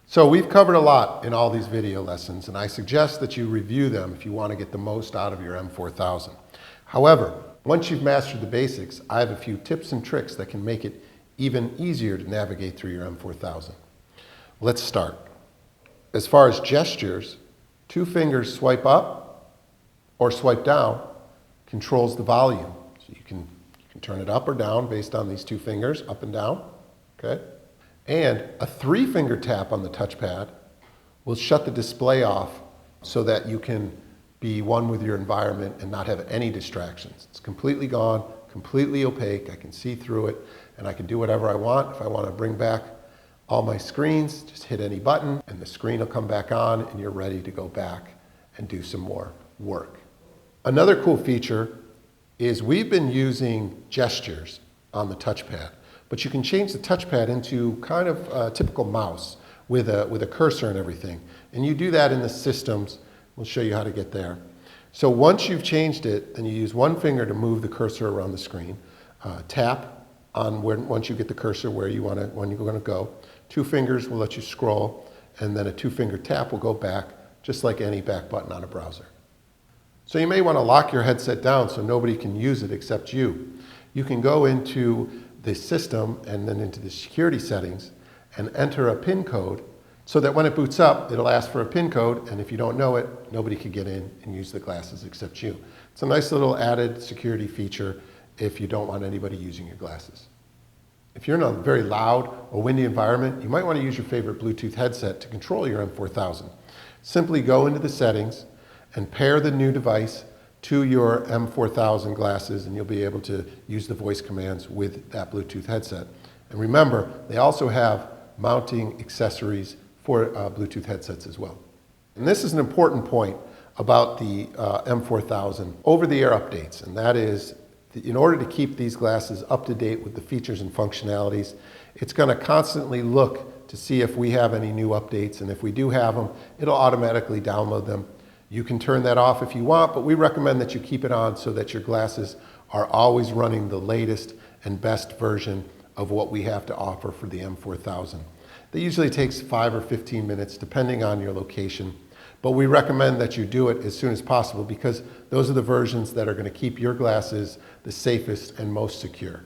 So we've covered a lot in all these video lessons, and I suggest that you review them if you want to get the most out of your M4000. However, once you've mastered the basics, I have a few tips and tricks that can make it even easier to navigate through your M4000. Let's start. As far as gestures, 2 fingers swipe up or swipe down controls the volume. So you can turn it up or down based on these 2 fingers, up and down, okay? And a 3-finger tap on the touchpad will shut the display off so that you can be one with your environment and not have any distractions. It's completely gone, completely opaque. I can see through it and I can do whatever I want. If I want to bring back all my screens, just hit any button and the screen will come back on and you're ready to go back and do some more work. Another cool feature is we've been using gestures on the touchpad. But you can change the touchpad into kind of a typical mouse with a cursor and everything. And you do that in the systems. We'll show you how to get there. So once you've changed it, then you use 1 finger to move the cursor around the screen. Tap on once you get the cursor when you're going to go. 2 fingers will let you scroll, and then a 2-finger tap will go back, just like any back button on a browser. So you may want to lock your headset down so nobody can use it except you. You can go into the system and then into the security settings and enter a PIN code so that when it boots up, it'll ask for a PIN code, and if you don't know it, nobody can get in and use the glasses except you. It's a nice little added security feature if you don't want anybody using your glasses. If you're in a very loud or windy environment, you might want to use your favorite Bluetooth headset to control your M4000. Simply go into the settings and pair the new device to your M4000 glasses, and you'll be able to use the voice commands with that Bluetooth headset. And remember, they also have mounting accessories for Bluetooth headsets as well. And this is an important point about the M4000 over-the-air updates, and that is that in order to keep these glasses up to date with the features and functionalities, it's going to constantly look to see if we have any new updates, and if we do have them, it'll automatically download them. You can turn that off if you want, but we recommend that you keep it on so that your glasses are always running the latest and best version of what we have to offer for the M4000. That usually takes 5 or 15 minutes depending on your location, but we recommend that you do it as soon as possible because those are the versions that are going to keep your glasses the safest and most secure.